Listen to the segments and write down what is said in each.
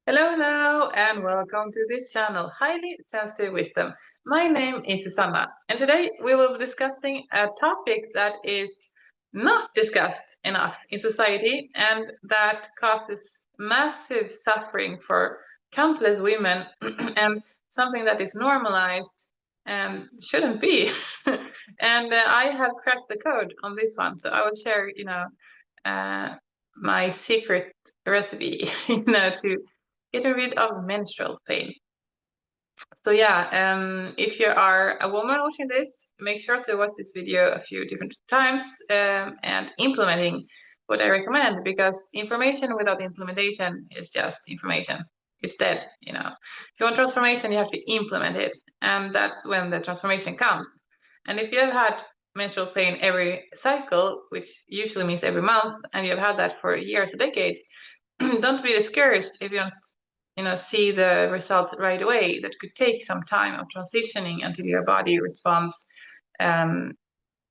Hello, and welcome to this channel, Highly Sensitive Wisdom. My name is Susanna, and today we will be discussing a topic that is not discussed enough in society and that causes massive suffering for countless women and something that is normalized and shouldn't be. And I have cracked the code on this one, so I will share, uh, my secret recipe, to get rid of menstrual pain. So yeah, if you are a woman watching this, make sure to watch this video a few different times and implementing what I recommend, because information without implementation is just information. It's dead. If you want transformation, you have to implement it, and that's when the transformation comes. And if you have had menstrual pain every cycle, which usually means every month, and you've had that for years or decades, don't be discouraged if you don't see the results right away. That could take some time of transitioning until your body responds, giving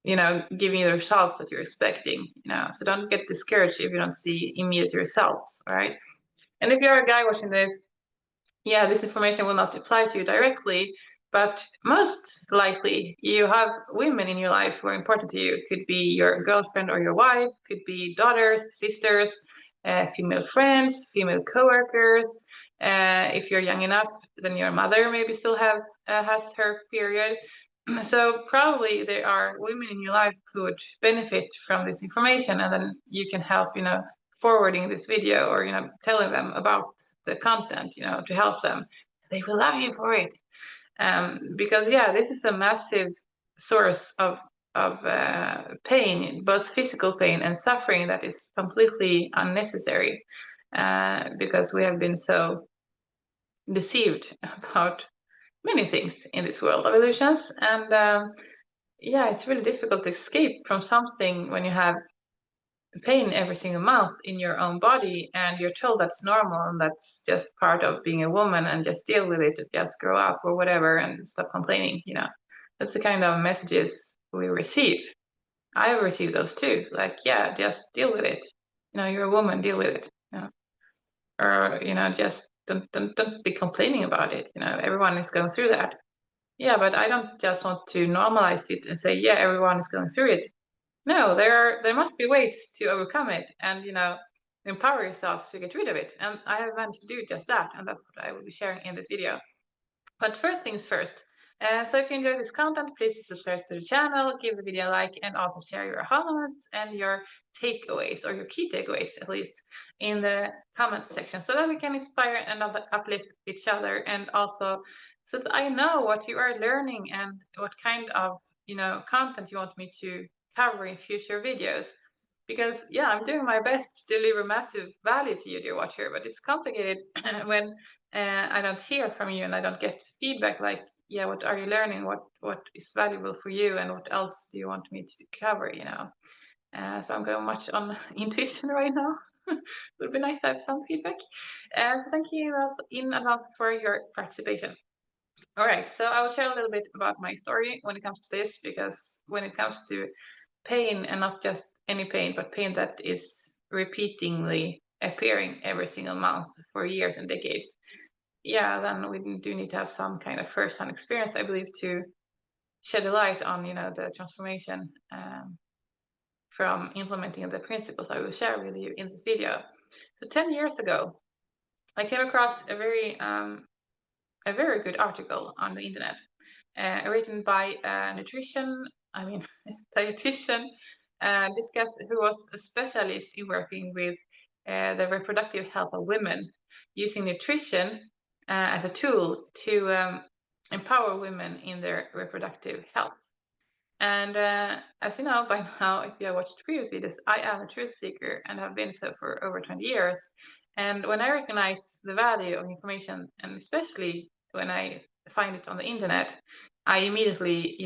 you the results that you're expecting. So don't get discouraged if you don't see immediate results. All right. And if you're a guy watching this, yeah, this information will not apply to you directly, but most likely you have women in your life who are important to you. Could be your girlfriend or your wife, could be daughters, sisters, female friends, female coworkers. If you're young enough, then your mother maybe still has her period. So probably there are women in your life who would benefit from this information, and then you can help, forwarding this video or telling them about the content, to help them. They will love you for it, because yeah, this is a massive source of pain, both physical pain and suffering, that is completely unnecessary, because we have been so deceived about many things in this world of illusions. And yeah, it's really difficult to escape from something when you have pain every single month in your own body and you're told that's normal and that's just part of being a woman and just deal with it, just grow up or whatever and stop complaining. That's the kind of messages we receive. I have received those too, like, yeah, just deal with it. You're a woman, deal with it. Or just don't be complaining about it. Everyone is going through that. Yeah, but I don't just want to normalize it and say, yeah, everyone is going through it. No, there must be ways to overcome it and empower yourself to get rid of it. And I have managed to do just that, and that's what I will be sharing in this video. But first things first. So if you enjoy this content, please subscribe to the channel, give the video a like, and also share your aha moments and your takeaways, or your key takeaways at least, in the comment section, so that we can inspire and uplift each other, and also so that I know what you are learning and what kind of content you want me to cover in future videos. Because yeah, I'm doing my best to deliver massive value to you, dear watcher, but it's complicated when I don't hear from you and I don't get feedback like, yeah, what are you learning? What is valuable for you, and what else do you want me to cover? So I'm going much on intuition right now. It would be nice to have some feedback. So thank you also in advance for your participation. All right, so I will share a little bit about my story when it comes to this, because when it comes to pain, and not just any pain, but pain that is repeatingly appearing every single month for years and decades, yeah, then we do need to have some kind of first-hand experience, I believe, to shed a light on the transformation, from implementing the principles I will share with you in this video. So 10 years ago, I came across a very good article on the internet, written by a dietitian, who was a specialist in working with the reproductive health of women, using nutrition as a tool to empower women in their reproductive health. And as you know by now, if you have watched previous videos, I am a truth seeker and have been so for over 20 years. And when I recognize the value of information, and especially when I find it on the internet, I immediately,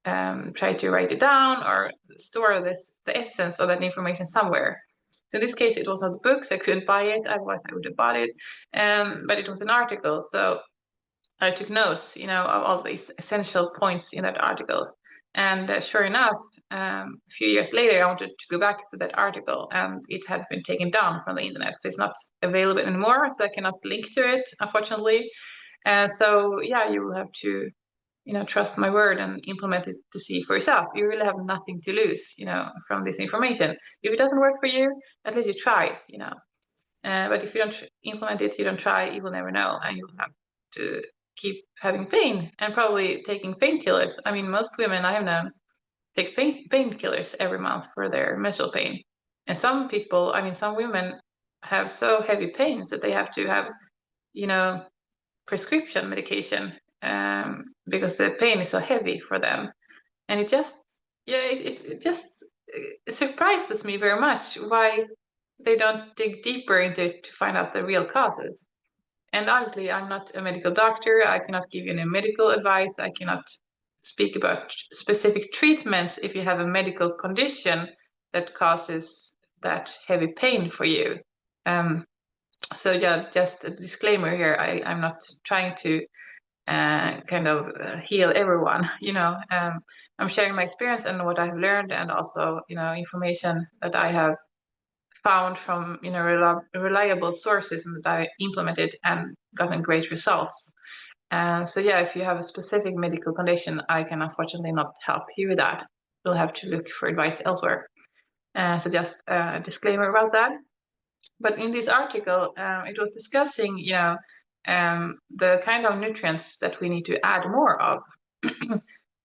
try to write it down or store the essence of that information somewhere. So in this case, it was not books. I couldn't buy it, otherwise I would have bought it. But it was an article, so I took notes, of all these essential points in that article. And sure enough, a few years later, I wanted to go back to that article, and it had been taken down from the internet, so it's not available anymore. So I cannot link to it, unfortunately. And so, yeah, you will have to, trust my word and implement it to see for yourself. You really have nothing to lose, from this information. If it doesn't work for you, at least you try, but if you don't implement it, you don't try, you will never know, and you'll have to keep having pain and probably taking painkillers. I mean, most women I have known take painkillers every month for their menstrual pain. And some people, I mean, some women have so heavy pains that they have to have, prescription medication, because the pain is so heavy for them. And it just, yeah, it just it surprises me very much why they don't dig deeper into it to find out the real causes. And obviously, I'm not a medical doctor. I cannot give you any medical advice. I cannot speak about specific treatments if you have a medical condition that causes that heavy pain for you. So yeah, just a disclaimer here. I'm not trying to heal everyone. I'm sharing my experience and what I've learned, and also information that I have found from reliable sources and that I implemented and gotten great results. So yeah, if you have a specific medical condition, I can unfortunately not help you with that. You'll have to look for advice elsewhere. So just a disclaimer about that. But in this article, it was discussing, the kind of nutrients that we need to add more of.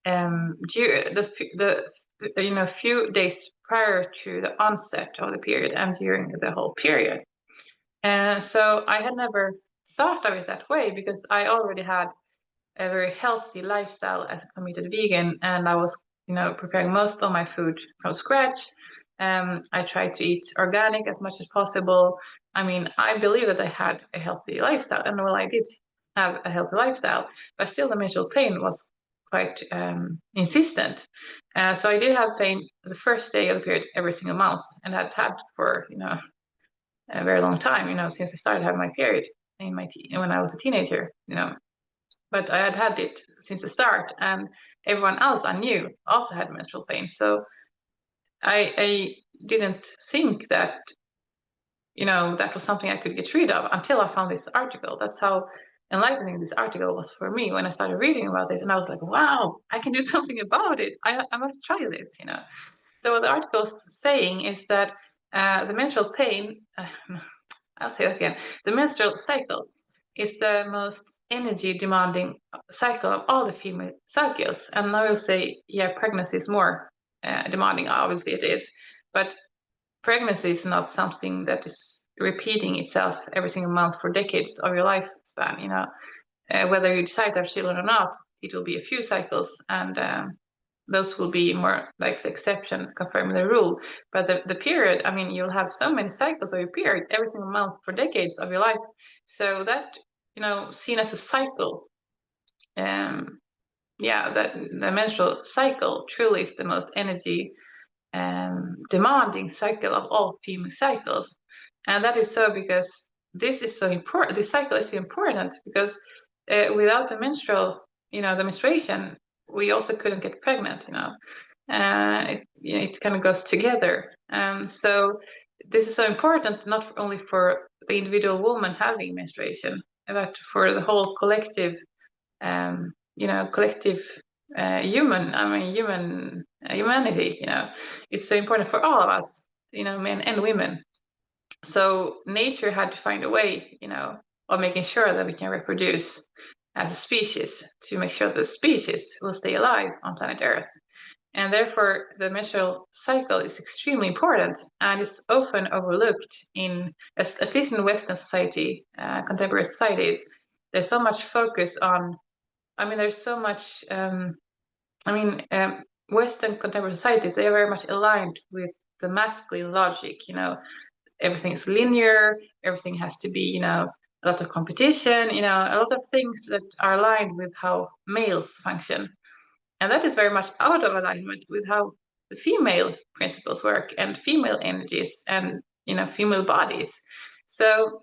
During the few days prior to the onset of the period and during the whole period. And so I had never thought of it that way, because I already had a very healthy lifestyle as a committed vegan, and I was, preparing most of my food from scratch. I tried to eat organic as much as possible. I mean, I believe that I had a healthy lifestyle, and well, I did have a healthy lifestyle, but still the menstrual pain was quite insistent. So I did have pain the first day of the period every single month, and had for a very long time, since I started having my period when I was a teenager, But I had it since the start, and everyone else I knew also had menstrual pain. So I didn't think that, that was something I could get rid of until I found this article. That's how enlightening this article was for me when I started reading about this. And I was like, wow, I can do something about it. I must try this, So what the article's saying is that the menstrual pain, I'll say that again, the menstrual cycle is the most energy demanding cycle of all the female cycles. And I will say, yeah, pregnancy is more demanding, obviously it is. But pregnancy is not something that is repeating itself every single month for decades of your lifespan. Whether you decide to have children or not, it will be a few cycles, and those will be more like the exception confirming the rule. But the period, I mean, you'll have so many cycles of your period every single month for decades of your life. So that, seen as a cycle, that the menstrual cycle truly is the most energy demanding cycle of all female cycles. And that is so because this is so important. This cycle is so important because without the the menstruation, we also couldn't get pregnant, it kind of goes together. So this is so important, not only for the individual woman having menstruation, but for the whole collective, collective humanity. It's so important for all of us, men and women. So nature had to find a way, of making sure that we can reproduce as a species, to make sure that the species will stay alive on planet Earth. And therefore, the menstrual cycle is extremely important, and is often overlooked at least in Western society, contemporary societies. There's so much focus on, there's so much, Western contemporary societies, they are very much aligned with the masculine logic, everything is linear, everything has to be, a lot of competition, a lot of things that are aligned with how males function. And that is very much out of alignment with how the female principles work, and female energies, and, female bodies. So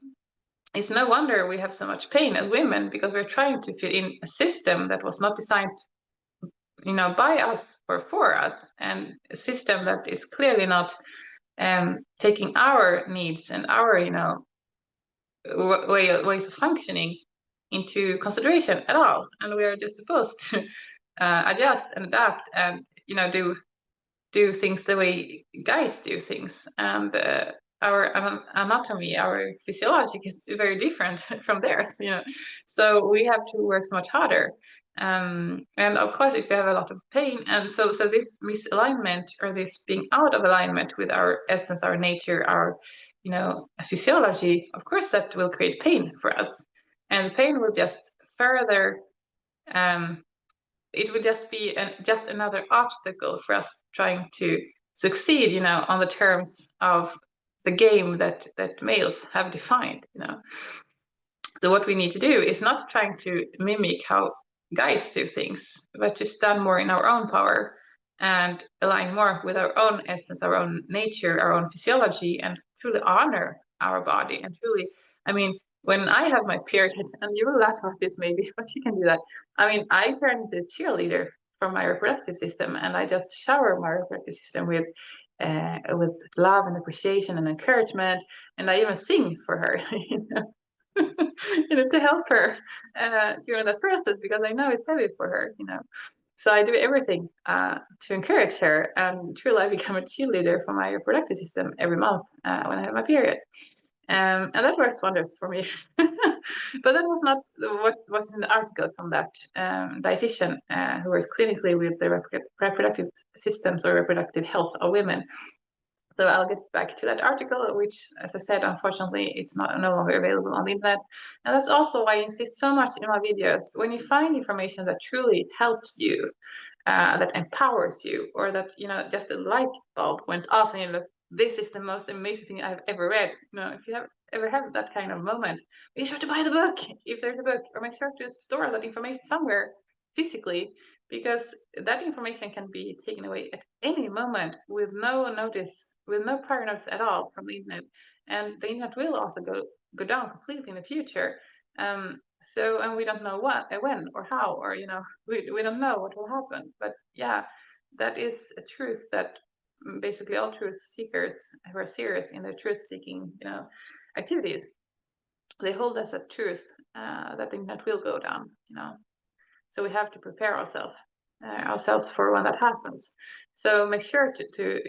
it's no wonder we have so much pain as women, because we're trying to fit in a system that was not designed by us or for us, and a system that is clearly not taking our needs and our ways of functioning into consideration at all. And we are just supposed to adjust and adapt and do things the way guys do things. And our anatomy, our physiology is very different from theirs, so we have to work so much harder. And of course, if we have a lot of pain, and so this misalignment, or this being out of alignment with our essence, our nature, our physiology, of course that will create pain for us. And pain will just further it would just be just another obstacle for us trying to succeed, on the terms of the game that males have defined. So what we need to do is not trying to mimic how guys do things, but to stand more in our own power and align more with our own essence, our own nature, our own physiology, and truly honor our body. And truly, when I have my period, and you will laugh at this maybe, but you can do that. I turn into a cheerleader for my reproductive system, and I just shower my reproductive system with love and appreciation and encouragement, and I even sing for her, to help her during that process, because I know it's heavy for her, So I do everything to encourage her, and truly I become a cheerleader for my reproductive system every month when I have my period. And that works wonders for me. But that was not what was in the article from that dietitian who works clinically with the reproductive systems or reproductive health of women. So I'll get back to that article, which, as I said, unfortunately, it's no longer available on the internet. And that's also why I insist so much in my videos. When you find information that truly helps you, that empowers you, or that, just a light bulb went off and you look, this is the most amazing thing I've ever read. If you have ever had that kind of moment, be sure to buy the book if there's a book, or make sure to store that information somewhere physically, because that information can be taken away at any moment with no notice, with no prior notice at all from the internet. And the internet will also go down completely in the future. So, and we don't know when or how, or we don't know what will happen. But yeah, that is a truth that basically all truth seekers who are serious in their truth seeking activities, they hold as a truth that the internet will go down. So we have to prepare ourselves for when that happens. So make sure to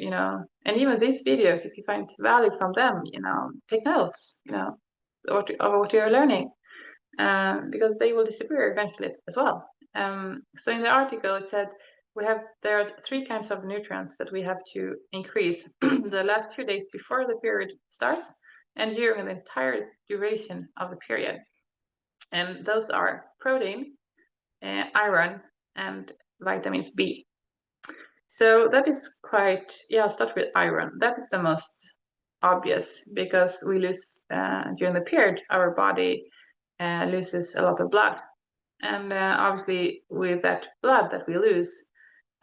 and even these videos, if you find value from them, take notes, of what you're learning, because they will disappear eventually as well. So in the article it said there are 3 kinds of nutrients that we have to increase the last 2 days before the period starts and during the entire duration of the period. And those are protein, iron, and vitamins B. So that is I'll start with iron. That is the most obvious, because we lose, during the period, our body loses a lot of blood. And obviously with that blood that we lose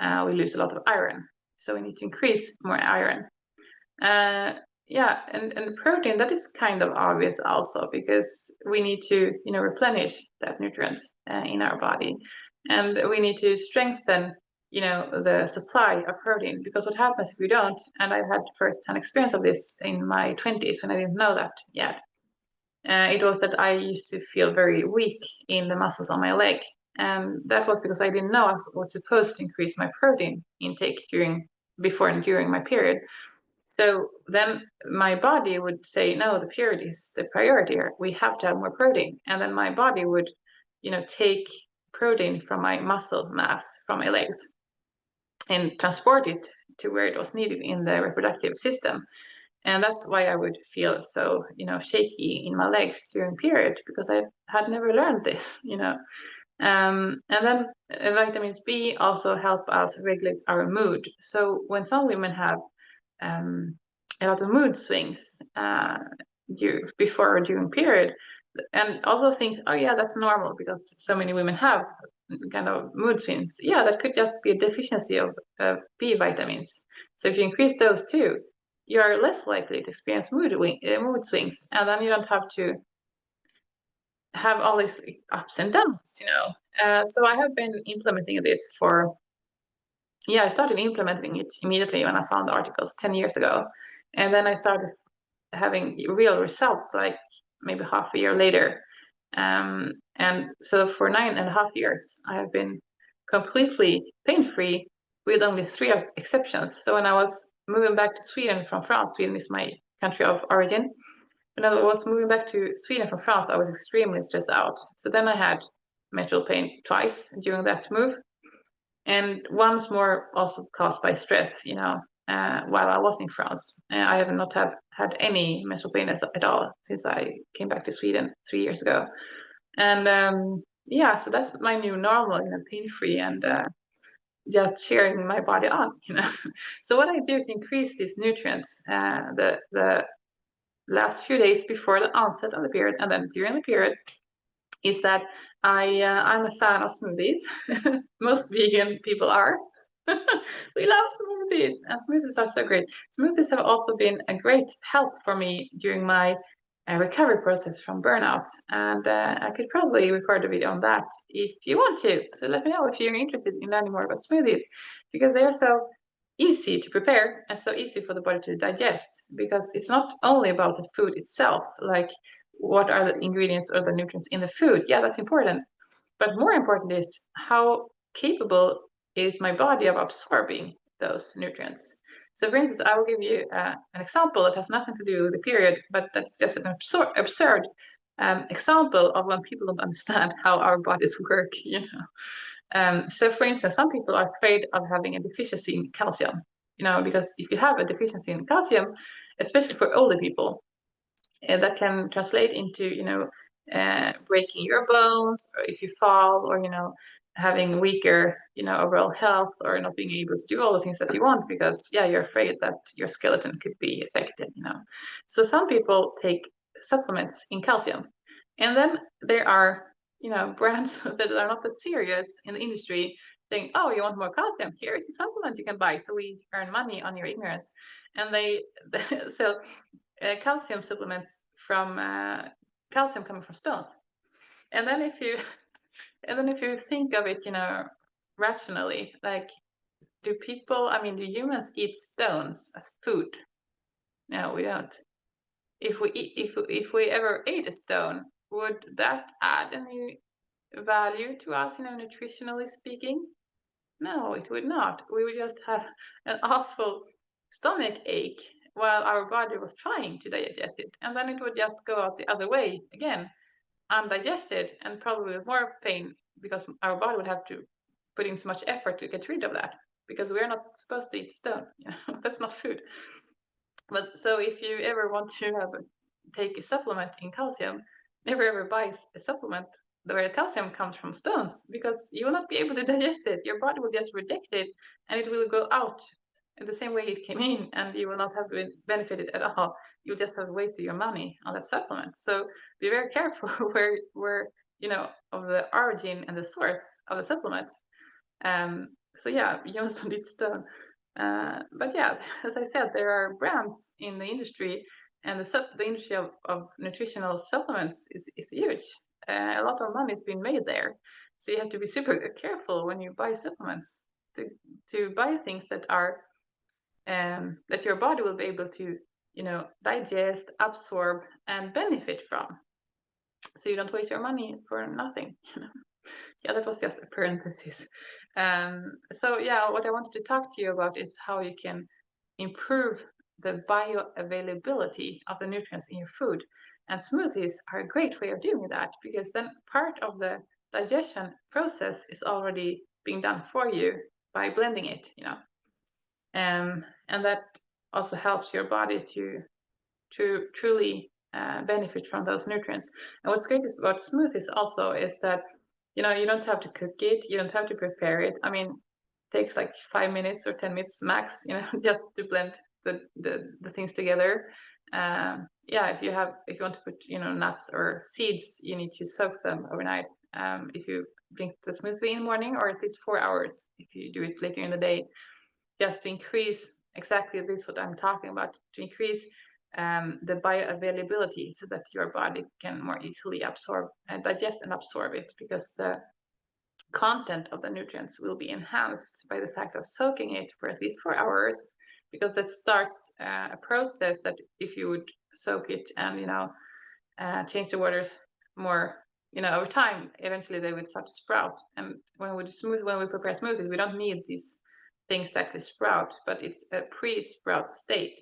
a lot of iron. So we need to increase more iron. And protein, that is kind of obvious also, because we need to replenish that nutrients in our body, and we need to strengthen the supply of protein, because what happens if we don't, and I've had first-hand experience of this in my 20s when I didn't know that yet, it was that I used to feel very weak in the muscles on my leg, and that was because I didn't know I was supposed to increase my protein intake before and during my period. So then my body would say, no, the period is the priority here. We have to have more protein. And then my body would, take protein from my muscle mass from my legs and transport it to where it was needed in the reproductive system. And that's why I would feel so, shaky in my legs during period, because I had never learned this, And then vitamins B also help us regulate our mood. So when some women have a lot of mood swings before or during period, and also think, oh yeah, that's normal because so many women have kind of mood swings. Yeah, that could just be a deficiency of B vitamins. So if you increase those too, you are less likely to experience mood swings, and then you don't have to have all these ups and downs. So I have been implementing this for yeah, I started implementing it immediately when I found the articles 10 years ago. And then I started having real results like maybe half a year later. And so for 9.5 years, I have been completely pain-free with only three exceptions. So when I was moving back to Sweden from France, Sweden is my country of origin. When I was moving back to Sweden from France, I was extremely stressed out. So then I had menstrual pain twice during that move, and once more also caused by stress, while I was in France. I have not had any menstrual pain at all since I came back to Sweden 3 years ago. And yeah, so that's my new normal, pain-free and just cheering my body on. So what I do to increase these nutrients, the last few days before the onset of the period and then during the period, is that I'm a fan of smoothies. Most vegan people are. We love smoothies, and smoothies are so great. Smoothies have also been a great help for me during my recovery process from burnout, and I could probably record a video on that if you want to. So let me know if you're interested in learning more about smoothies, because they are so easy to prepare and so easy for the body to digest, because it's not only about the food itself, like what are the ingredients or the nutrients in the food. Yeah, that's important. But more important is how capable is my body of absorbing those nutrients. So for instance, I will give you an example that has nothing to do with the period, but that's just an absurd example of when people don't understand how our bodies work. So for instance, some people are afraid of having a deficiency in calcium, because if you have a deficiency in calcium, especially for older people, that can translate into, breaking your bones, or if you fall, or, having weaker, overall health, or not being able to do all the things that you want because, yeah, you're afraid that your skeleton could be affected. So some people take supplements in calcium. And then there are, brands that are not that serious in the industry saying, oh, you want more calcium? Here is a supplement you can buy. So we earn money on your ignorance. And they, so calcium supplements from calcium coming from stones. And then if you think of it, rationally, like, do humans eat stones as food? No, we don't. If we ever ate a stone, would that add any value to us, nutritionally speaking? No, it would not. We would just have an awful stomach ache while our body was trying to digest it. And then it would just go out the other way again, undigested, and probably with more pain because our body would have to put in so much effort to get rid of that, because we're not supposed to eat stone. That's not food. But so if you ever want to take a supplement in calcium, never ever buy a supplement where the calcium comes from stones, because you will not be able to digest it. Your body will just reject it, and it will go out in the same way it came in, and you will not have been benefited at all. You'll just have wasted your money on that supplement. So be very careful where of the origin and the source of the supplement. So yeah, humans don't eat stone. But yeah, as I said, there are brands in the industry, and the industry of nutritional supplements is huge. A lot of money is being made there. So you have to be super careful when you buy supplements to buy things that are that your body will be able to, digest, absorb, and benefit from. So you don't waste your money for nothing. Yeah, that was just a parenthesis. So yeah, what I wanted to talk to you about is how you can improve the bioavailability of the nutrients in your food. And smoothies are a great way of doing that, because then part of the digestion process is already being done for you by blending it. And that also helps your body to truly benefit from those nutrients. And what's great about smoothies also is that you don't have to cook it, you don't have to prepare it. It takes like 5 minutes or 10 minutes max, just to blend the things together. Yeah, if you want to put nuts or seeds, you need to soak them overnight. If you drink the smoothie in the morning, or at least 4 hours if you do it later in the day, just to increase exactly this what I'm talking about, to increase the bioavailability, so that your body can more easily absorb and digest and absorb it, because content of the nutrients will be enhanced by the fact of soaking it for at least 4 hours, because that starts a process that if you would soak it and change the waters more over time, eventually they would start to sprout. And when we prepare smoothies, we don't need these things to actually sprout, but it's a pre-sprout state,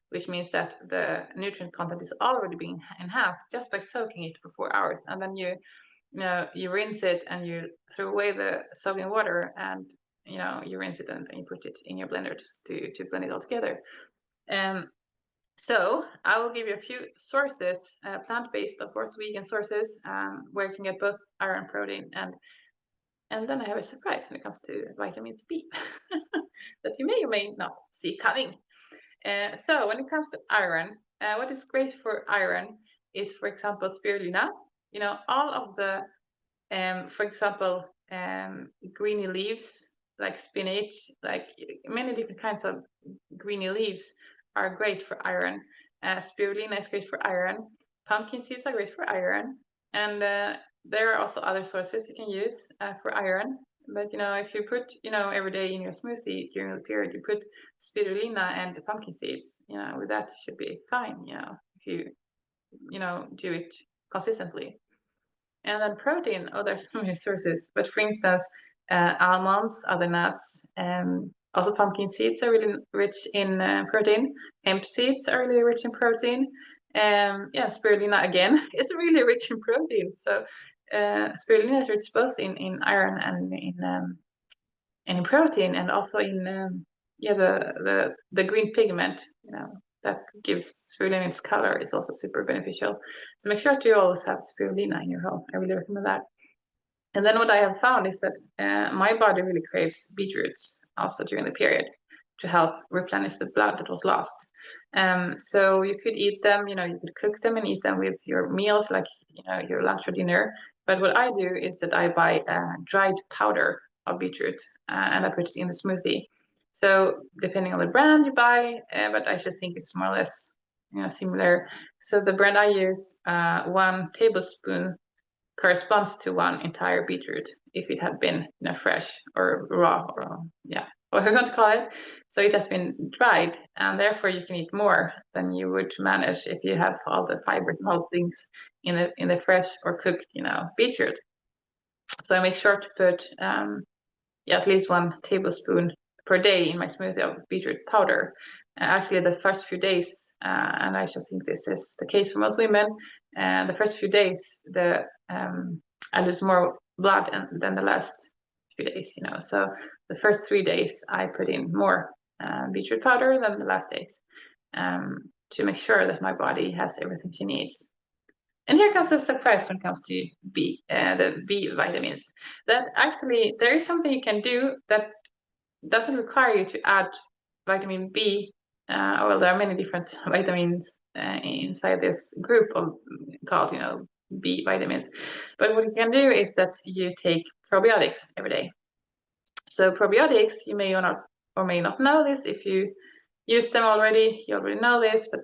which means that the nutrient content is already being enhanced just by soaking it for 4 hours. And then you rinse it and you throw away the soaking water, and you rinse it and you put it in your blender just to blend it all together. So I will give you a few sources, plant-based, of course, vegan sources, where you can get both iron, protein, and then I have a surprise when it comes to vitamins B that you may or may not see coming. So when it comes to iron, what is great for iron is, for example, spirulina. All of the, for example, greeny leaves like spinach, like many different kinds of greeny leaves are great for iron. Spirulina is great for iron. Pumpkin seeds are great for iron, and there are also other sources you can use for iron. But if you put every day in your smoothie during the period, you put spirulina and the pumpkin seeds. With that you should be fine. If you do it consistently. And then protein. Oh, there's so many sources. But for instance, almonds, other nuts, also pumpkin seeds are really rich in protein. Hemp seeds are really rich in protein. Spirulina again is really rich in protein. So spirulina is rich both in iron and in protein, and also in the green pigment. That gives spirulina its color is also super beneficial. So make sure to always have spirulina in your home. I really recommend that. And then what I have found is that my body really craves beetroots also during the period to help replenish the blood that was lost. So you could eat them, you could cook them and eat them with your meals, like your lunch or dinner. But what I do is that I buy dried powder of beetroot and I put it in the smoothie. So depending on the brand you buy, but I just think it's more or less similar. So the brand I use, 1 tablespoon corresponds to 1 entire beetroot if it had been fresh or raw, or what we're going to call it. So it has been dried, and therefore you can eat more than you would manage if you have all the fibers and all things in the fresh or cooked beetroot. So I make sure to put at least 1 tablespoon per day in my smoothie of beetroot powder. Actually, the first few days, and I just think this is the case for most women, the first few days, I lose more blood than the last few days. So the first 3 days I put in more beetroot powder than the last days, to make sure that my body has everything she needs. And here comes the surprise when it comes to the B vitamins. That actually there is something you can do that doesn't require you to add vitamin B. Well, there are many different vitamins inside this group called B vitamins. But what you can do is that you take probiotics every day. So probiotics, you may or may not know this. If you use them already, you already know this. But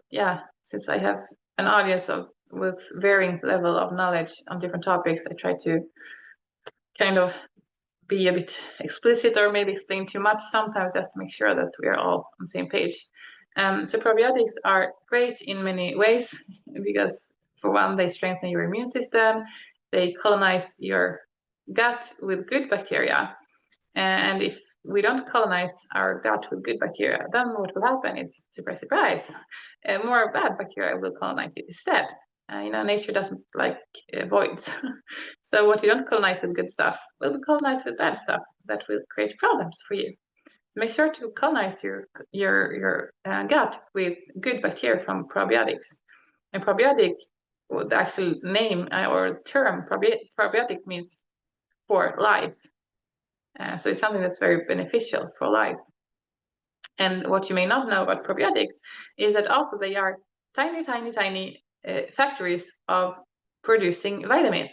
since I have an audience with varying level of knowledge on different topics, I try to kind of be a bit explicit or maybe explain too much sometimes, just to make sure that we are all on the same page. So probiotics are great in many ways, because for one, they strengthen your immune system, they colonize your gut with good bacteria, and if we don't colonize our gut with good bacteria, then what will happen is, surprise, surprise, more bad bacteria will colonize it instead. Nature doesn't like voids. So what you don't colonize with good stuff will be colonized with bad stuff that will create problems for you. Make sure to colonize your gut with good bacteria from probiotics. And probiotic, the actual name or term probiotic means for life. So it's something that's very beneficial for life. And what you may not know about probiotics is that also they are tiny, tiny, tiny factories of producing vitamins.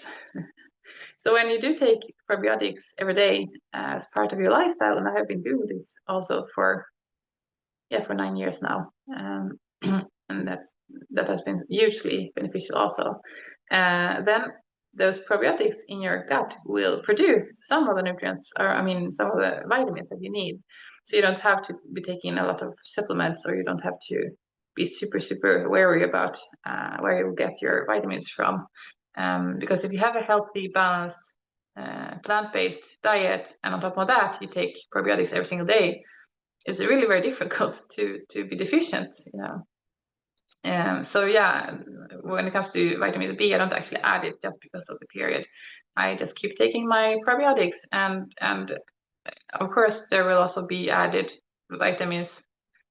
So when you do take probiotics every day as part of your lifestyle, and I have been doing this also for 9 years now, and that has been hugely beneficial also. Then those probiotics in your gut will produce some of the nutrients, or some of the vitamins that you need. So you don't have to be taking a lot of supplements, or you don't have to be super, super wary about where you get your vitamins from. Because if you have a healthy, balanced, plant-based diet, and on top of that, you take probiotics every single day, it's really very difficult to be deficient, So yeah, when it comes to vitamin B, I don't actually add it just because of the period. I just keep taking my probiotics, and of course there will also be added vitamins,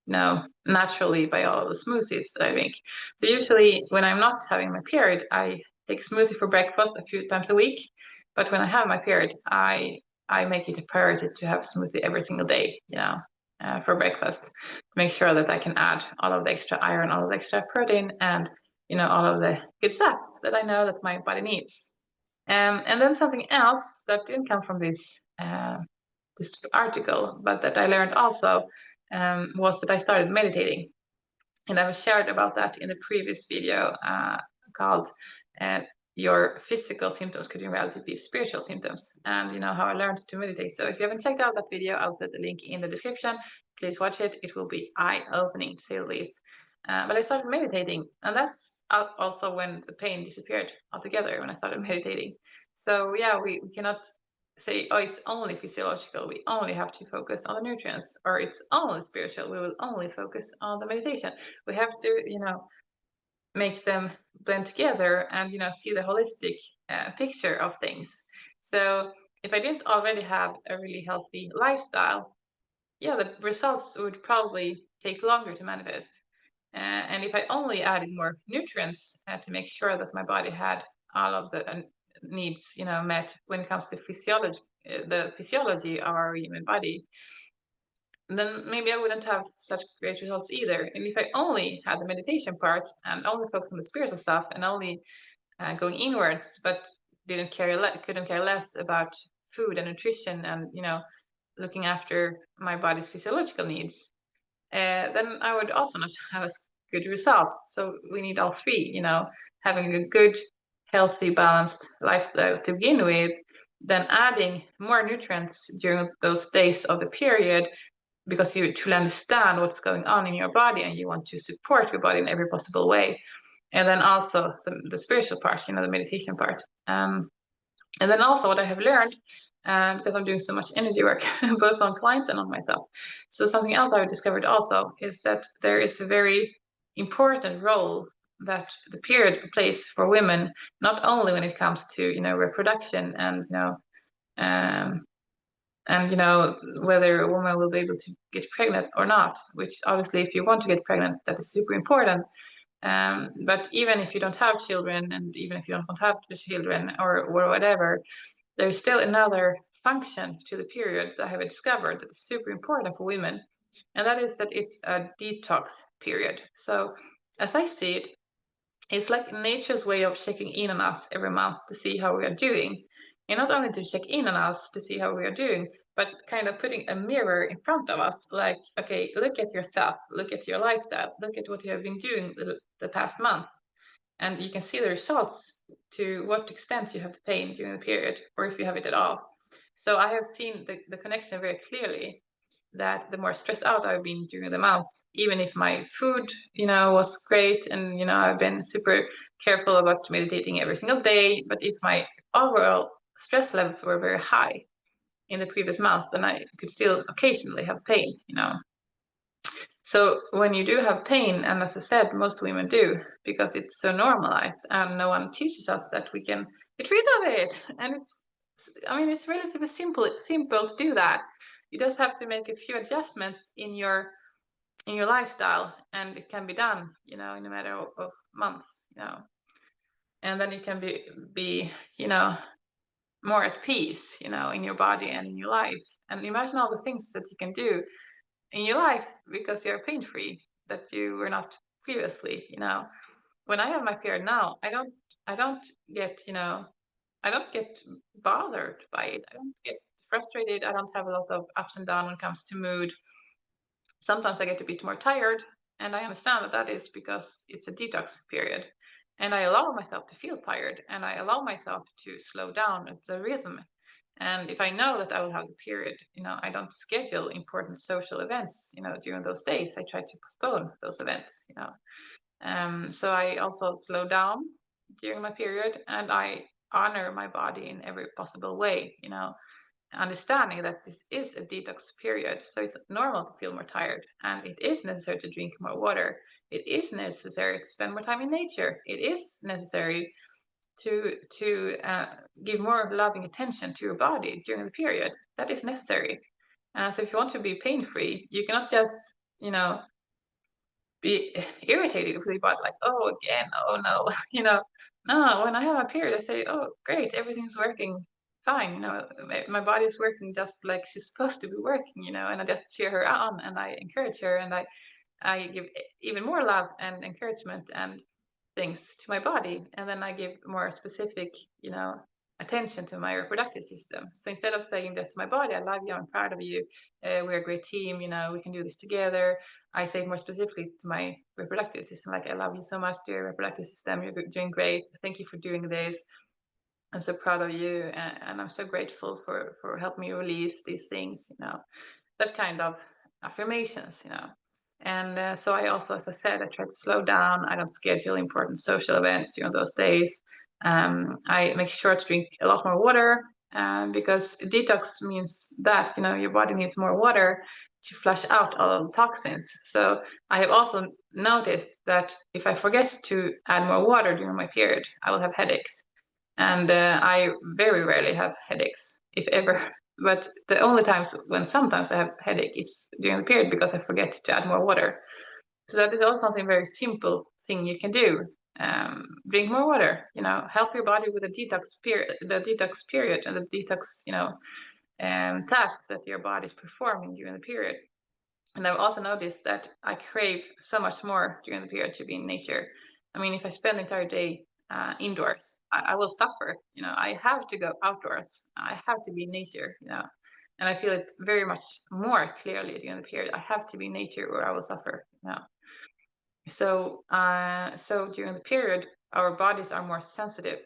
naturally by all the smoothies that I make. So usually when I'm not having my period, I take smoothie for breakfast a few times a week. But when I have my period, I make it a priority to have smoothie every single day, for breakfast, to make sure that I can add all of the extra iron, all of the extra protein, and all of the good stuff that I know that my body needs. And then something else that didn't come from this article, but that I learned also, was that I started meditating. And I've shared about that in the previous video called Your Physical Symptoms Could in Reality Be Spiritual Symptoms, and how I learned to meditate. So if you haven't checked out that video, I'll put the link in the description. Please watch it. It will be eye-opening, to say the least. But I started meditating, and that's also when the pain disappeared altogether, when I started meditating. So yeah, we cannot say, oh, it's only physiological, we only have to focus on the nutrients, or it's only spiritual, we will only focus on the meditation. We have to, make them blend together and, see the holistic picture of things. So if I didn't already have a really healthy lifestyle, yeah, the results would probably take longer to manifest. And if I only added more nutrients to make sure that my body had all of the needs, met when it comes to physiology, the physiology of our human body, then maybe I wouldn't have such great results either. And if I only had the meditation part and only focus on the spiritual stuff and only going inwards, but couldn't care less about food and nutrition and looking after my body's physiological needs, then I would also not have as good results. So we need all three, having a good, healthy, balanced lifestyle to begin with, then adding more nutrients during those days of the period, because you truly understand what's going on in your body and you want to support your body in every possible way. And then also the spiritual part, the meditation part. And then also what I have learned, because I'm doing so much energy work, both on clients and on myself. So something else I discovered also is that there is a very important role that the period plays for women, not only when it comes to, reproduction and, whether a woman will be able to get pregnant or not, which obviously if you want to get pregnant, that is super important. But even if you don't have children, and even if you don't want to have children or whatever, there's still another function to the period that I have discovered that is super important for women, and that is that it's a detox period. So as I see it, it's like nature's way of checking in on us every month to see how we are doing. And not only to check in on us to see how we are doing, but kind of putting a mirror in front of us, like, okay, look at yourself, look at your lifestyle, look at what you have been doing the past month. And you can see the results to what extent you have pain during the period, or if you have it at all. So I have seen the connection very clearly, that the more stressed out I've been during the month, even if my food, was great, and, I've been super careful about meditating every single day, but if my overall stress levels were very high in the previous month, then I could still occasionally have pain. So when you do have pain, and as I said, most women do, because it's so normalized and no one teaches us that we can get rid of it. And it's relatively simple to do that. You just have to make a few adjustments in your lifestyle, and it can be done, in a matter of months. And then you can be more at peace, in your body and in your life. And imagine all the things that you can do in your life because you're pain-free that you were not previously. When I have my period now, I don't get bothered by it. I don't get frustrated. I don't have a lot of ups and downs when it comes to mood. Sometimes I get a bit more tired, and I understand that is because it's a detox period. and I allow myself to feel tired, and I allow myself to slow down at the rhythm. And if I know that I will have the period, I don't schedule important social events, during those days. I try to postpone those events. So I also slow down during my period, and I honor my body in every possible way, understanding that this is a detox period. So it's normal to feel more tired, and it is necessary to drink more water. It is necessary to spend more time in nature. It is necessary to give more loving attention to your body during the period. That is necessary. So if you want to be pain-free, you cannot just, be irritated with your body, like, oh, again, oh no, No, when I have a period, I say, oh, great, everything's working fine, my body's working just like she's supposed to be working, and I just cheer her on, and I encourage her, and I give even more love and encouragement and things to my body, and then I give more specific, attention to my reproductive system. So instead of saying this to my body, I love you, I'm proud of you, we're a great team, we can do this together, I say more specifically to my reproductive system, like, I love you so much, dear reproductive system, you're doing great, thank you for doing this, I'm so proud of you, and I'm so grateful for helping me release these things, that kind of affirmations, And so I also, as I said, I try to slow down. I don't schedule important social events during those days. I make sure to drink a lot more water, because detox means that, your body needs more water to flush out all the toxins. So I have also noticed that if I forget to add more water during my period, I will have headaches. And I very rarely have headaches, if ever. But the only times when sometimes I have headache, it's during the period because I forget to add more water. So that is also something very simple thing you can do. Drink more water. Help your body with the detox period, and the detox, tasks that your body is performing during the period. And I've also noticed that I crave so much more during the period to be in nature. I mean, if I spend the entire day indoors, I will suffer. I have to go outdoors. I have to be in nature. And I feel it very much more clearly during the period. I have to be in nature, or I will suffer. So during the period, our bodies are more sensitive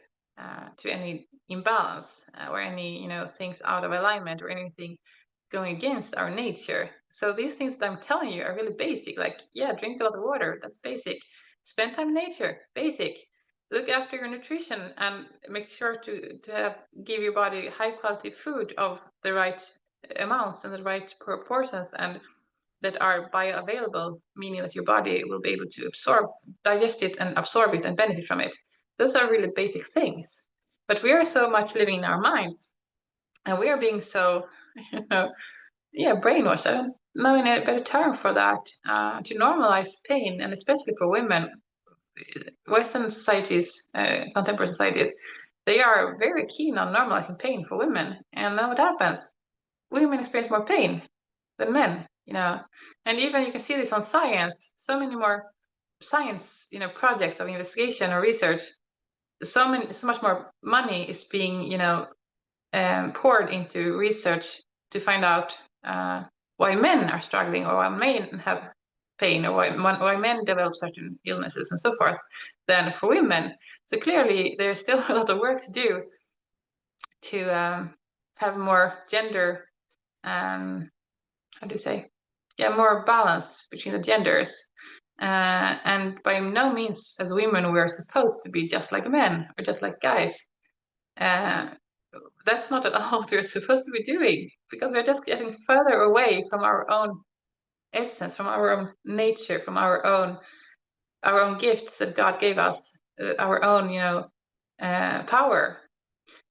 to any imbalance, or any things out of alignment, or anything going against our nature. So these things that I'm telling you are really basic. Like, yeah, drink a lot of water. That's basic. Spend time in nature. Basic. Look after your nutrition and make sure to give your body high quality food of the right amounts and the right proportions, and that are bioavailable, meaning that your body will be able to digest it and absorb it and benefit from it. Those are really basic things. But we are so much living in our minds, and we are being so, brainwashed. I don't know any better term for that, to normalize pain, and especially for women. Western societies, contemporary societies, they are very keen on normalizing pain for women. And now what happens? Women experience more pain than men, and even you can see this on science. So many more science, projects of investigation or research. So much more money is being, poured into research to find out why men are struggling, or why men have pain, or why men develop certain illnesses and so forth, than for women. So clearly, there's still a lot of work to do to have more gender, how do you say? Yeah, more balance between the genders. And by no means, as women, we're supposed to be just like men or just like guys. That's not at all what we're supposed to be doing, because we're just getting further away from our own essence, from our own nature, from our own gifts that God gave us, our own, power.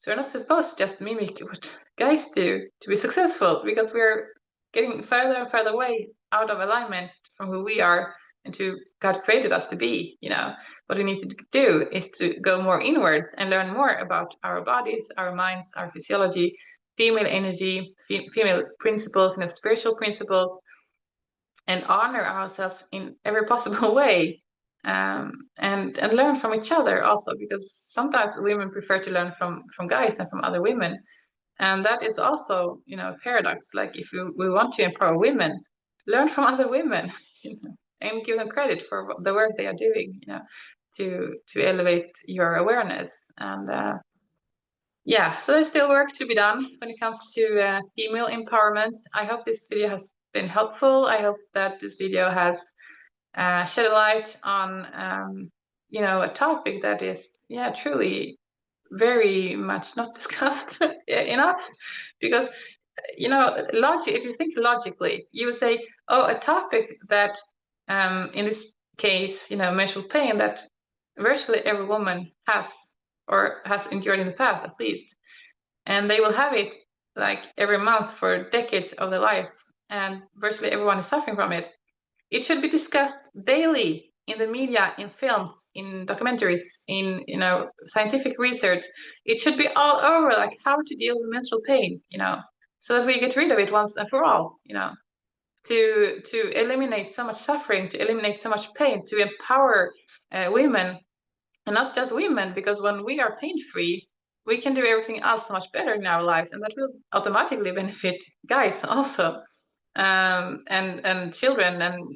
So we're not supposed to just mimic what guys do to be successful, because we're getting further and further away out of alignment from who we are and who God created us to be. What we need to do is to go more inwards and learn more about our bodies, our minds, our physiology, female energy, female principles, spiritual principles, and honor ourselves in every possible way. And learn from each other also, because sometimes women prefer to learn from guys and from other women, and that is also a paradox. Like, if we want to empower women, learn from other women, and give them credit for the work they are doing, to elevate your awareness. And yeah, so there's still work to be done when it comes to female empowerment. I hope this video has been helpful. I hope that this video has shed a light on a topic that is truly very much not discussed enough. Because if you think logically, you would say, oh, a topic that in this case, menstrual pain, that virtually every woman has or has endured in the past at least, and they will have it like every month for decades of their life, and virtually everyone is suffering from it. It should be discussed daily in the media, in films, in documentaries, in scientific research. It should be all over, like how to deal with menstrual pain, so that we get rid of it once and for all, to eliminate so much suffering, to eliminate so much pain, to empower women, and not just women, because when we are pain-free, we can do everything else so much better in our lives, and that will automatically benefit guys also, and children, and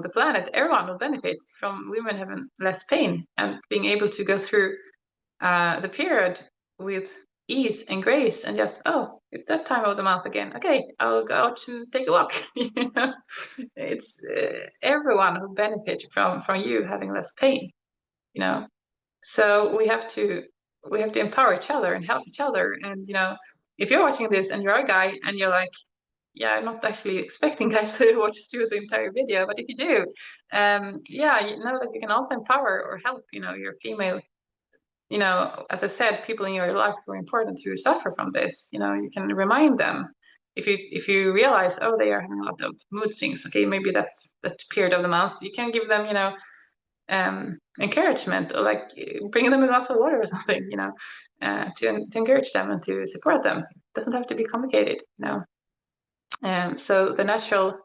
the planet. Everyone will benefit from women having less pain and being able to go through the period with ease and grace, and just, oh, it's that time of the month again. Okay, I'll go out and take a walk. It's everyone who benefit from you having less pain. So we have to empower each other and help each other. And if you're watching this and you're a guy and you're like, yeah, I'm not actually expecting guys to watch through the entire video, but if you do, you know that you can also empower or help, your female, as I said, people in your life who are important to suffer from this. You can remind them if you realize, oh, they are having a lot of mood swings. Okay, maybe that's that period of the month. You can give them, encouragement, or like bring them a glass of water or something, to encourage them and to support them. It doesn't have to be complicated, so the natural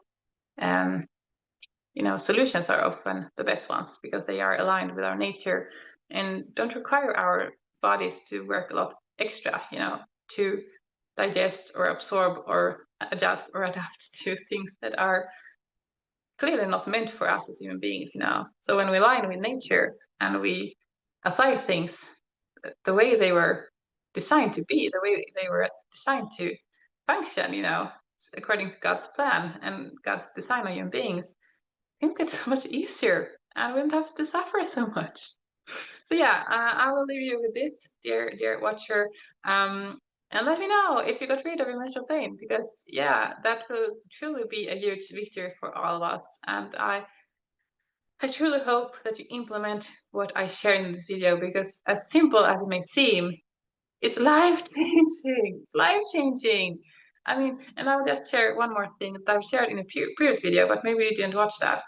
solutions are often the best ones, because they are aligned with our nature and don't require our bodies to work a lot extra, to digest or absorb or adjust or adapt to things that are clearly not meant for us as human beings. So when we align with nature and we apply things the way they were designed to be, the way they were designed to function, according to God's plan and God's design of human beings, things get so much easier and we don't have to suffer so much. So yeah, I will leave you with this, dear watcher, and let me know if you got rid of your menstrual pain, because that will truly be a huge victory for all of us. And I truly hope that you implement what I share in this video, because as simple as it may seem, it's life-changing. It's life-changing. I mean, and I'll just share one more thing that I've shared in a previous video, but maybe you didn't watch that.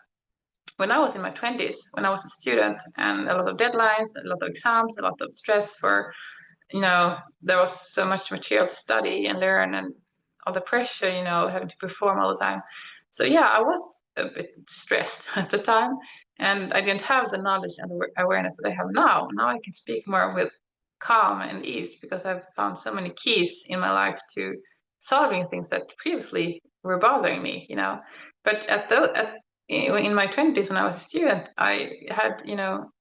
When I was in my 20s, when I was a student, and a lot of deadlines, a lot of exams, a lot of stress for, there was so much material to study and learn, and all the pressure, having to perform all the time. So I was a bit stressed at the time, and I didn't have the knowledge and the awareness that I have now. Now I can speak more with calm and ease, because I've found so many keys in my life to solving things that previously were bothering me, But in my 20s, when I was a student, I had,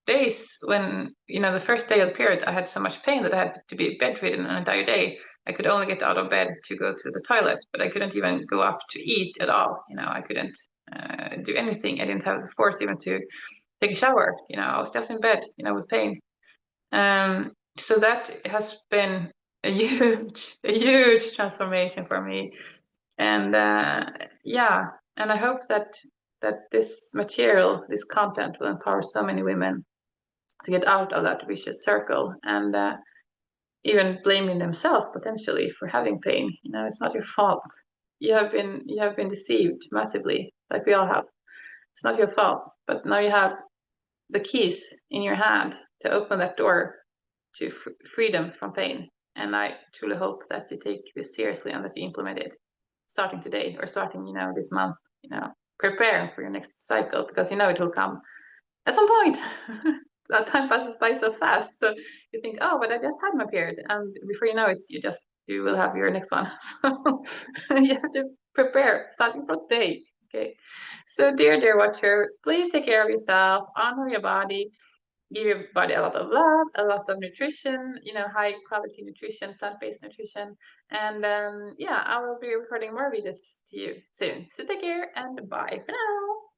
days when, the first day of the period, I had so much pain that I had to be bedridden an entire day. I could only get out of bed to go to the toilet, but I couldn't even go up to eat at all. I couldn't do anything. I didn't have the force even to take a shower. I was just in bed, with pain. So that has been a huge transformation for me. And and I hope that this material, this content, will empower so many women to get out of that vicious circle, and even blaming themselves potentially for having pain. It's not your fault. You have been deceived massively, like we all have. It's not your fault, but now you have the keys in your hand to open that door to freedom from pain. And I truly hope that you take this seriously and that you implement it starting today, or starting, this month, preparing for your next cycle, because it will come at some point. That time passes by so fast. So you think, oh, but I just had my period. And before you know it, you will have your next one. So you have to prepare starting from today. Okay. So dear watcher, please take care of yourself, honor your body, give your body a lot of love, a lot of nutrition, high quality nutrition, plant-based nutrition. And yeah, I will be recording more videos to you soon. So take care and bye for now.